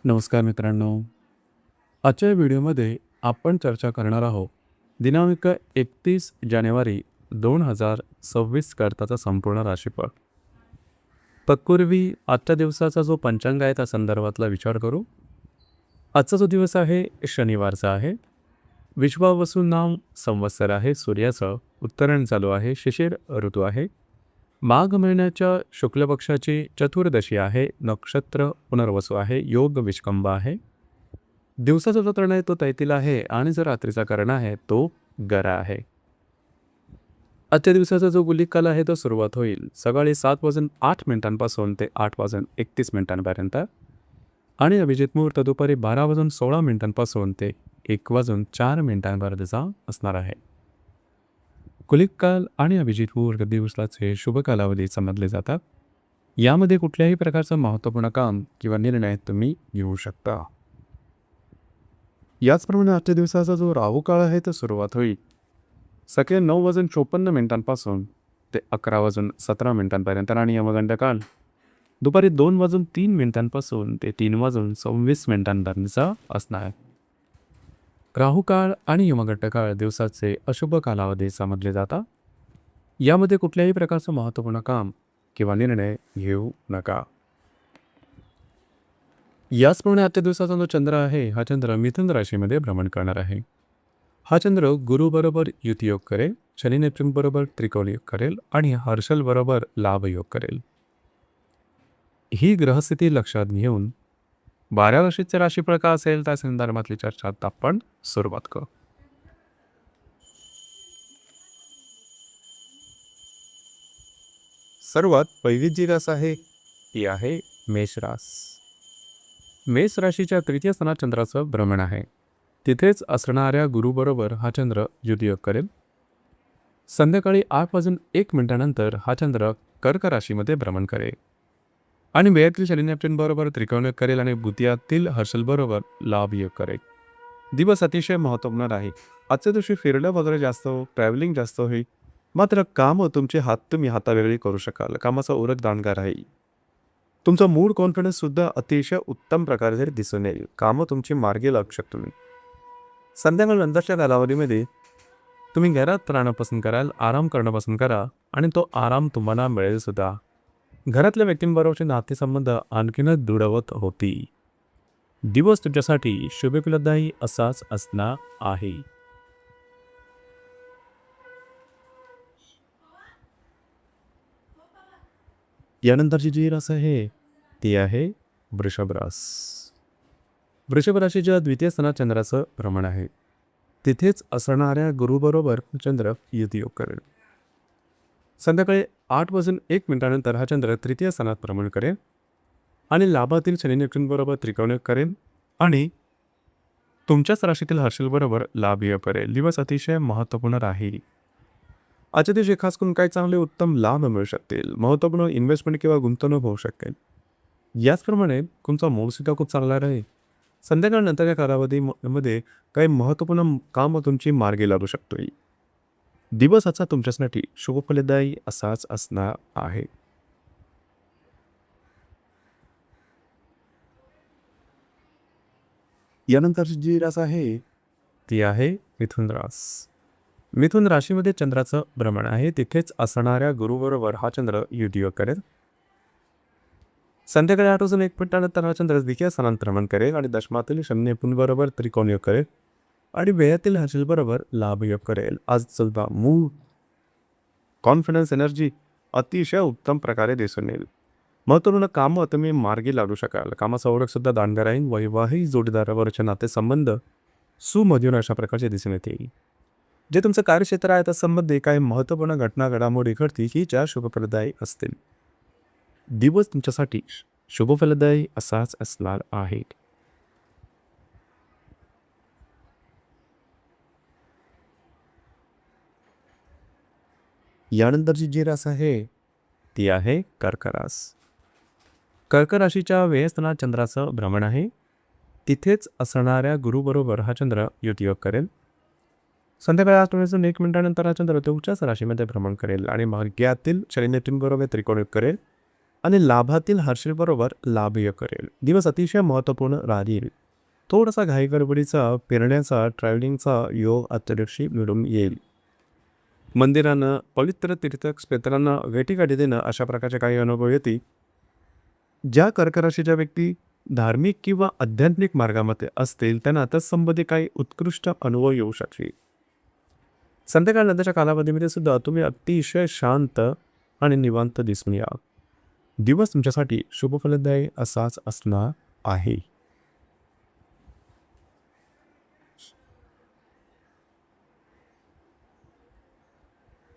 नमस्कार मित्रांनो. आजच्या व्हिडिओमध्ये आपण चर्चा करणार आहोत दिनांक 31 जानेवारी 2026 करताचा संपूर्ण राशीफळ. तत्पूर्वी आजच्या दिवसाचा जो पंचांग आहे त्या संदर्भातला विचार करू. आजचा जो दिवस आहे शनिवारचा आहे. विश्वावसू नाम संवत्सर आहे. सूर्याचं उत्तरायण चालू आहे. शिशिर ऋतू आहे. माघ महिन्याच्या शुक्ल पक्षाची चतुर्दशी आहे. नक्षत्र पुनर्वसू आहे. योग विष्कंभ आहे. दिवसाचा जो कर्ण आहे तो तैतील आहे आणि जो रात्रीचा कर्ण आहे तो गरा आहे. आजच्या दिवसाचा जो गुलिक काल आहे तो सुरुवात होईल सकाळी 7:08 ते 8:31 आणि अभिजित मुहूर्त दुपारी 12:16 ते 1:04 असणार आहे. गुलिक काल आणि अभिजित मुहूर्त दिवसाचे शुभ कालावधी समजले जातात. यामध्ये कुठल्याही प्रकारचं महत्त्वपूर्ण काम किंवा निर्णय तुम्ही घेऊ शकता. याचप्रमाणे आजच्या दिवसाचा जो राहू काळ आहे तो सुरुवात होईल सकाळी 9:54 ते 11:17 आणि यमगंड काळ दुपारी 2:03 ते 3:26 असणार आहे. राहू काळ आणि यमगंड काळ दिवसाचे अशुभ कालावधी समजले जातात. यामध्ये कुठल्याही प्रकारचं महत्त्वपूर्ण काम किंवा निर्णय घेऊ नका. याचप्रमाणे आजच्या दिवसाचा जो चंद्र आहे हा चंद्र मिथुन राशीमध्ये भ्रमण करणार आहे. हा चंद्र गुरुबरोबर युतियोग करेल, शनी नेपच्यून बरोबर त्रिकोणयोग करेल आणि हर्षल बरोबर लाभयोग करेल. ही ग्रहस्थिती लक्षात घेऊन 12 राशीचे राशीफळ का असेल त्या संदर्भातली चर्चा आता आपण सुरुवात करू. सर्वात पहिली जी रास आहे ती आहे मेष रास. मेष राशीच्या तृतीय स्थानात चंद्राचं भ्रमण आहे. तिथेच असणाऱ्या गुरुबरोबर हा चंद्र युतियोग करेल. संध्याकाळी 8:01 हा चंद्र कर्क राशीमध्ये भ्रमण करेल आणि वेळातील शनी नेपच्यून बरोबर त्रिकोणयोग करेल आणि बुधियातील हर्षल बरोबर लाभयोग करेल. दिवस अतिशय महत्त्वपूर्ण आहे. आजच्या दिवशी फिरणं वगैरे जास्त हो, ट्रॅव्हलिंग जास्त होईल. मात्र काम तुमचे तुम्ही हातावेगळी करू शकाल. कामाचा उरक दांडगा राहील. तुमचा मूड कॉन्फिडन्स सुद्धा अतिशय उत्तम प्रकारे दिसून येईल. कामं तुमची मार्गी लागू शकतो. संध्याकाळनंतरच्या कालावधीमध्ये तुम्ही घरात राहणं पसंत कराल, आराम करणं पसंत करा आणि तो आराम तुम्हाला मिळेल सुद्धा. घरातल्या व्यक्तींबरोबरचे नातेसंबंध आणखीनच दृढवत होती. दिवस तुमच्यासाठी शुभफलदायी असाच असणार आहे. यानंतरची जी रास आहे ती आहे वृषभ रास. वृषभ राशीच्या द्वितीय स्थानात चंद्राचं भ्रमण आहे. तिथेच असणाऱ्या गुरुबरोबर चंद्र युतियोग करेल. संध्याकाळी 8:01 हा चंद्र तृतीय स्थानात भ्रमण करेल आणि लाभातील शनी नेपच्यून बरोबर त्रिकोणयोग करेल आणि तुमच्याच राशीतील हर्षल बरोबर लाभयोग करेल. दिवस अतिशय महत्त्वपूर्ण राहील. आजच्या दिवशी खास करून काही चांगले उत्तम लाभ मिळू शकतील. महत्त्वपूर्ण इन्व्हेस्टमेंट किंवा गुंतवणूक होऊ शकेल. याचप्रमाणे तुमचा मूडसुद्धा खूप चांगला राहील. संध्याकाळनंतरच्या कालावधीमध्ये काही महत्त्वपूर्ण काम तुमची मार्गी लागू शकतो. दिवस आजचा तुमच्यासाठी शुभफलदायी असाच असणार आहे. यानंतरची जी रास आहे ती आहे मिथुन रास. मिथुन राशीमध्ये चंद्राचं भ्रमण आहे. तिथेच असणाऱ्या गुरुबरोबर हा चंद्र युतियोग करेल. संध्याकाळी 8:01 हा चंद्र द्वितीय स्थानात भ्रमण करेल आणि दशमातील शनी नेपच्यून बरोबर त्रिकोणयोग करेल आणि वेळातील हर्षल बरोबर लाभयोग करेल. आज सुद्धा मूड कॉन्फिडन्स एनर्जी अतिशय उत्तम प्रकारे दिसून येईल. महत्त्वपूर्ण कामं तुम्ही मार्गी लागू शकाल. कामाचा ओळख सुद्धा दांडगा राहील. वैवाहिक जोडीदाराबरोबरचे नातेसंबंध सुमधुर अशा प्रकारचे दिसून येतील. जे तुमचं कार्यक्षेत्र आहे त्या संबंधी काही महत्त्वपूर्ण घटना घडामोडी घडतील की ज्या शुभफलदायी असतील. दिवस तुमच्यासाठी शुभफलदायी असाच असणार आहे. यानंतरची जी रास आहे ती आहे कर्क रास. कर्क राशीच्या व्ययस्थानात चंद्राचं भ्रमण आहे. तिथेच असणाऱ्या गुरुबरोबर हा चंद्र युतियोग करेल. संध्याकाळी 8:01 हा चंद्र तुमच्याच राशीमध्ये भ्रमण करेल आणि भाग्यातील शनी नेपच्यून बरोबर त्रिकोणयोग करेल आणि लाभातील हर्षेबरोबर लाभय करेल. दिवस अतिशय महत्त्वपूर्ण राहील. थोडासा घाईगडबडीचा, फिरण्याचा, ट्रॅव्हलिंगचा योग आजच्या दिवशी मिळून येईल. मंदिरानं, पवित्र तीर्थक्षेत्रांना भेटीगाठी देणं अशा प्रकारचे काही अनुभव येतील. ज्या कर्क राशीच्या व्यक्ती धार्मिक किंवा आध्यात्मिक मार्गामध्ये असतील त्यांना तत्संबंधी काही उत्कृष्ट अनुभव येऊ शकतील. संध्याकाळनंतरच्या कालावधीमध्ये सुद्धा तुम्ही अतिशय शांत आणि निवांत दिसून या. दिवस तुमच्यासाठी शुभफलदायी असाच असणार आहे.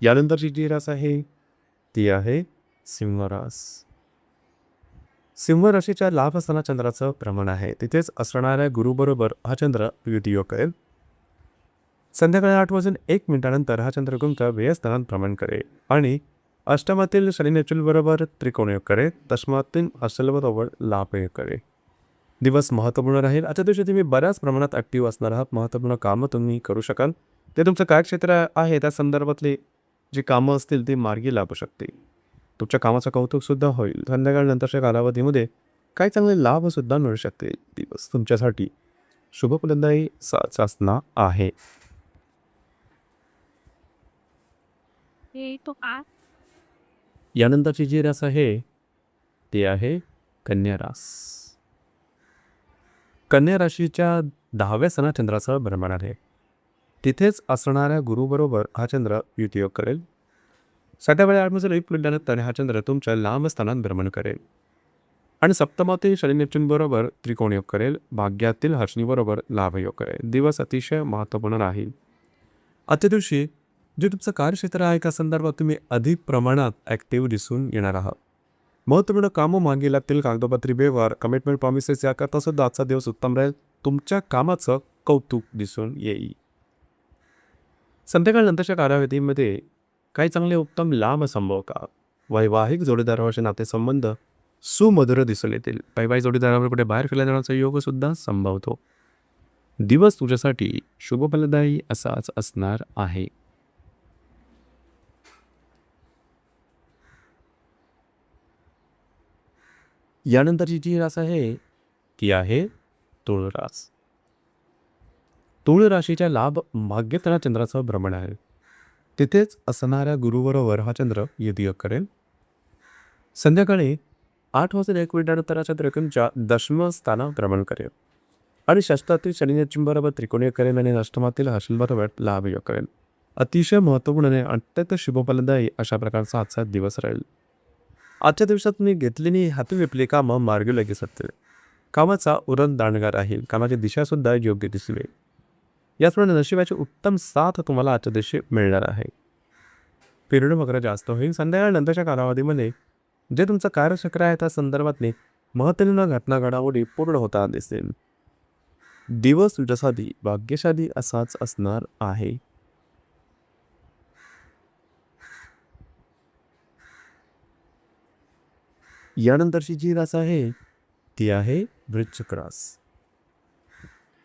यानंतरची जी रास आहे ती आहे सिंह रास. सिंह राशीच्या लाभ असताना चंद्राचं भ्रमण आहे. तिथेच असणाऱ्या गुरुबरोबर हा चंद्र युतियोग करेल. संध्याकाळी 8:01 हा चंद्र तुमचा व्ययस्थानात भ्रमण करेल आणि अष्टमातील शनी नेपच्यून बरोबर त्रिकोणयोग करेल. दशमातील असेलबरोबर लाभयोग करेल. दिवस महत्त्वपूर्ण राहील. आजच्या दिवशी तुम्ही बऱ्याच प्रमाणात ॲक्टिव्ह असणार आहात. महत्त्वपूर्ण कामं तुम्ही करू शकाल. ते तुमचं कार्यक्षेत्र आहे त्या संदर्भातले जी कामं असतील ती मार्गी लागू शकतील. तुमच्या कामाचं कौतुकसुद्धा होईल. संध्याकाळनंतरच्या कालावधीमध्ये काही चांगले लाभसुद्धा मिळू शकतील. दिवस तुमच्यासाठी शुभफलदायी असणार आहे. यानंतरची जी रास आहे ती आहे कन्या रास. कन्या राशीच्या 10व्या सणात चंद्राचं भ्रमण आहे. तिथेच असणाऱ्या गुरुबरोबर हा चंद्र युतियोग करेल. संध्याकाळी 8:01 हा चंद्र तुमच्या लांब स्थानात भ्रमण करेल आणि सप्तमातील शनी नेपच्यून बरोबर त्रिकोणयोग करेल. भाग्यातील हर्षणीबरोबर लाभयोग करेल. दिवस अतिशय महत्त्वपूर्ण राहील. आजच्या दिवशी जे तुमचं कार्यक्षेत्र आहे त्या संदर्भात तुम्ही अधिक प्रमाणात ॲक्टिव्ह दिसून येणार आहात. महत्त्वपूर्ण कामं मागे लागतील. कागदोपत्री व्यवहार, कमिटमेंट, प्रॉमिसेस याकरता सुद्धा आजचा दिवस उत्तम राहील. तुमच्या कामाचं कौतुक दिसून येईल. संध्याकाळनंतरच्या कालावधीमध्ये काही चांगले उत्तम लांब संभवतात. वैवाहिक जोडीदाराचे नातेसंबंध सुमधुर दिसून येतील. वैवाहिक जोडीदारावर कुठे बाहेर फिरल्या जाण्याचा योगसुद्धा संभवतो. दिवस तुझ्यासाठी शुभफलदायी असाच असणार आहे. यानंतरची जी रास आहे ती आहे तुळ रास. तुळ राशीच्या लाभ भाग्यतना चंद्राचं भ्रमण आहे. तिथेच असणाऱ्या गुरुबरोबर हा चंद्र युतियोग करेल. संध्याकाळी 8:01 हा चंद्र तुमच्या दशम स्थानात भ्रमण करेल आणि षष्ठातील शनी नेपच्यूनबरोबर त्रिकोणीय करेल आणि अष्टमातील हर्षणबरोबर लाभयोग करेल. अतिशय महत्त्वपूर्ण आणि अत्यंत शुभफलदायी अशा प्रकारचा आजचा दिवस राहील. आजच्या दिवसात तुम्ही घेतलेली हाती विपली कामं मार्गी लगेच असतील. कामाचा उरण दांडगा राहील. कामाची दिशासुद्धा योग्य दिसेल. याचप्रमाणे नशिबाची उत्तम साथ तुम्हाला आजच्या दिवशी मिळणार आहे. फिरणं वगैरे जास्त होईल. संध्याकाळनंतरच्या कालावधीमध्ये जे तुमचं कार्यचक्र आहे त्या संदर्भातले महत्त्वपूर्ण घटना घडामोडी पूर्ण होताना दिसतील. दिवस तुझ्यासाठी भाग्यशाली असाच असणार आहे. यानंतरची जी रास आहे ती आहे वृश्चिक रास.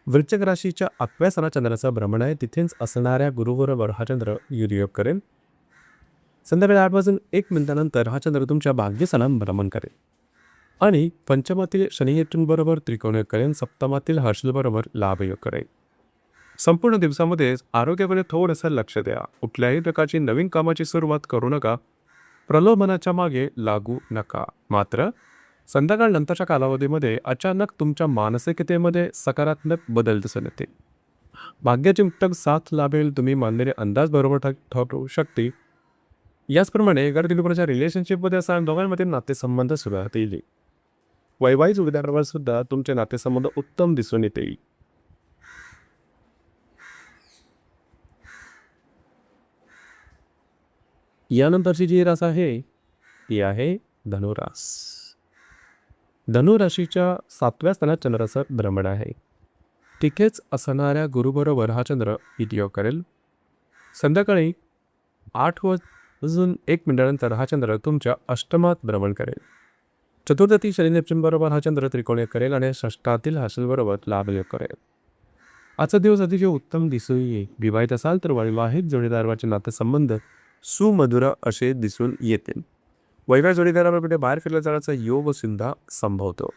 वृश्चिक राशीच्या 11व्या सणात चंद्राचं भ्रमण आहे. तिथेच असणाऱ्या गुरुबरोबर हा चंद्र युतियोग करेल. संध्याकाळी 8:01 हा चंद्र तुमच्या भाग्यस्थानात भ्रमण करेल आणि पंचमातील शनी नेपच्यूनबरोबर त्रिकोणयोग करेल. सप्तमातील हर्षलबरोबर लाभयोग करेल. संपूर्ण दिवसामध्ये आरोग्याकडे थोडंसं लक्ष द्या. कुठल्याही प्रकारची नवीन कामाची सुरुवात करू नका. प्रलोभनाच्या मागे लागू नका. मात्र संध्याकाळनंतरच्या कालावधीमध्ये अचानक तुमच्या मानसिकतेमध्ये सकारात्मक बदल दिसून येते. भाग्याची उत्तम साथ लाभेल. तुम्ही मानलेले अंदाज बरोबर ठरू शकते. याचप्रमाणे जर तुम्ही रिलेशनशिपमध्ये असाल दोघांमध्ये नातेसंबंध सुधारता येईल. वैवाहिक जोडीदारावर सुद्धा तुमचे नातेसंबंध उत्तम दिसून येतील. यानंतरची जी रास आहे ती आहे धनुरास. धनुराशीच्या 7व्या स्थानात चंद्राचं भ्रमण आहे. तिथेच असणाऱ्या गुरुबरोबर हा चंद्र युतियोग करेल. संध्याकाळी 8:01 हा चंद्र तुमच्या अष्टमात भ्रमण करेल. चतुर्थातील शनी नेपच्यूनबरोबर हा चंद्र त्रिकोणीय करेल आणि षष्ठातील हर्षलबरोबर लाभयोग करेल. आजचा दिवस अतिशय उत्तम दिसून येईल. विवाहित असाल तर वैवाहिक जोडीदाराचे नातेसंबंध सुमधुर असे दिसून येतील. वैवाहिक जोडीदाराबरोबर बाहेर फिरल्या जाण्याचा योग सुद्धा संभवतो.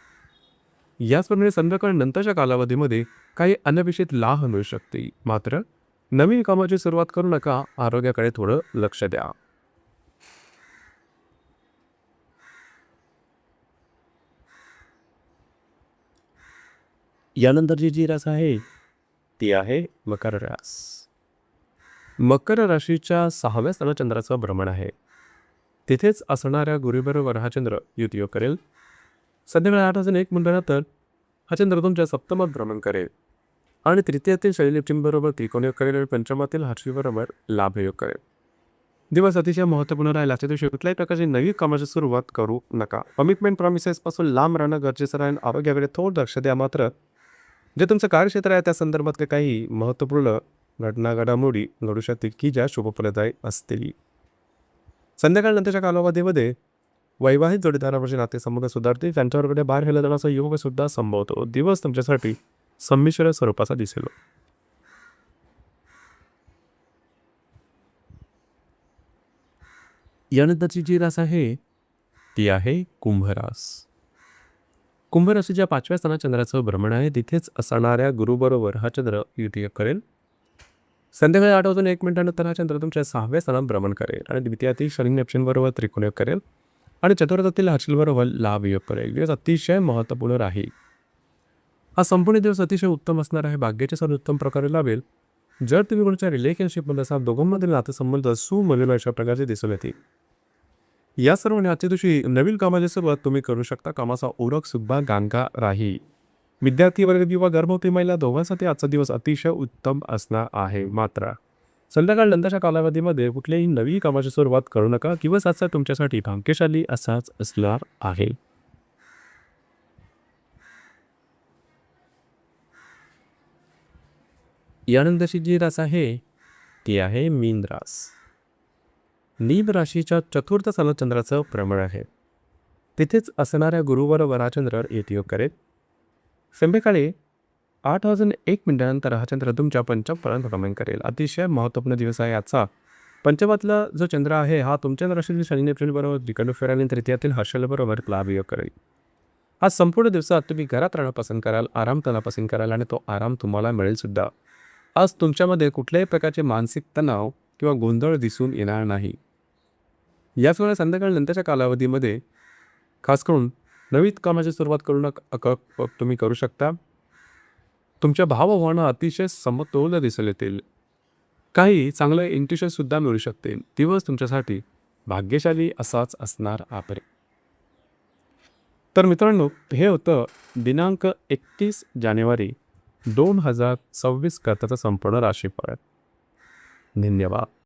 याचप्रमाणे संध्याकाळ नंतरच्या कालावधीमध्ये काही अनपेक्षित लाभ मिळू शकते. मात्र नवीन कामाची सुरुवात करू नका, आरोग्याकडे थोडं लक्ष द्या. यानंतरची जी रास आहे ती आहे मकर रास. मकर राशीच्या 6व्या स्थानात चंद्राचं भ्रमण आहे. तिथेच असणाऱ्या गुरुबरोबर हा चंद्र युतियोग करेल. संध्याकाळी 8:01 हा चंद्र तुमच्या सप्तमात भ्रमण करेल आणि तृतीयातील शैलपुत्रीबरोबर त्रिकोणयोग करेल आणि पंचमातील हर्षीबरोबर लाभयोग करेल. दिवस अतिशय महत्त्वपूर्ण राहील. आजच्या दिवशी कुठल्याही प्रकारची नवीन कामाची सुरुवात करू नका. कमिटमेंट प्रॉमिसेसपासून लांब राहणं गरजेचं राहील. आरोग्याकडे थोडं लक्ष द्या. मात्र जे तुमचं कार्यक्षेत्र आहे त्या संदर्भातले काही महत्त्वपूर्ण घडामोडी घडू शकतील की ज्या शुभप्रदायी असतील. संध्याकाळनंतरच्या कालावधीमध्ये वैवाहिक जोडीदाराबरोबरचे नातेसंबंध सुधारतील. त्यांच्याबरोबर बाहेर फिरल्या जाण्याचा योग सुद्धा संभवतो. दिवस तुमच्यासाठी संमिश्र स्वरूपाचा दिसेल. यानंतरची जी रास आहे ती आहे कुंभरास. कुंभराशीच्या 5व्या स्थानात चंद्राचं भ्रमण आहे. तिथेच असणाऱ्या गुरुबरोबर हा चंद्र युतियोग करेल. संध्याकाळी 8:01 हा चंद्र तुमच्या 6व्या स्थानात भ्रमण करेल आणि द्वितीयातील शनी नेपच्यूनबरोबर त्रिकोणयोग करेल आणि चतुर्थातील हर्षीलबरोबर लाभयोग करेल. दिवस अतिशय महत्त्वपूर्ण राहील. हा संपूर्ण दिवस अतिशय उत्तम असणार आहे. भाग्याचे सर्वोत्तम प्रकारे लाभेल. जर तुम्ही कोणाच्या रिलेशनशिपमध्ये असाल, दोघांमधील नातेसंबंध सुमधुर अशा प्रकारचे दिसून येतील. या सर्वांनी आजच्या दिवशी नवीन कामाची सुरुवात तुम्ही करू शकता. कामाचा ओळख सुद्धा गांगा राहील. विद्यार्थी वर्ग किंवा गर्भवती महिला दोघांसाठी आजचा दिवस अतिशय उत्तम असणार आहे. मात्र संध्याकाळ नंतरच्या कालावधीमध्ये कुठल्याही नवीन कामाची सुरुवात करू नका. दिवस आजचा तुमच्यासाठी भाग्यशाली असाच असणार आहे. यानंतरची जी रास आहे ती आहे मीन रास. मीन राशीच्या 4थ्या स्थानात चंद्राचं भ्रमण आहे. तिथेच असणाऱ्या गुरुबरोबर हा चंद्र युतियोग करेल. संध्याकाळी 8:01 हा चंद्र तुमच्या पंचमात भ्रमण करेल. अतिशय महत्त्वपूर्ण दिवस आहे आजचा. पंचमातला जो चंद्र आहे हा तुमच्या राशीतील शनी नेपच्यूनबरोबर त्रिकोणयोग करेल आणि तृतीयातील हर्षलबरोबर लाभयोग करेल. आज संपूर्ण दिवसात तुम्ही घरात राहणं पसंत कराल, आराम करणं पसंत कराल आणि तो आराम तुम्हाला मिळेल सुद्धा. आज तुमच्यामध्ये कुठल्याही प्रकारचे मानसिक तणाव किंवा गोंधळ दिसून येणार नाही. याच वेळेला संध्याकाळ नंतरच्या कालावधीमध्ये खास करून नवीन कामाची सुरुवात तुम्ही करू शकता. तुमच्या भावभावना अतिशय समतोल दिसून येतील. काही चांगलं इंट्युशन सुद्धा मिळू शकते. दिवस तुमच्यासाठी भाग्यशाली असाच असणार आहे. तर मित्रांनो, हे होतं दिनांक 31 जानेवारी 2026 करताचं संपूर्ण राशीफळ. धन्यवाद.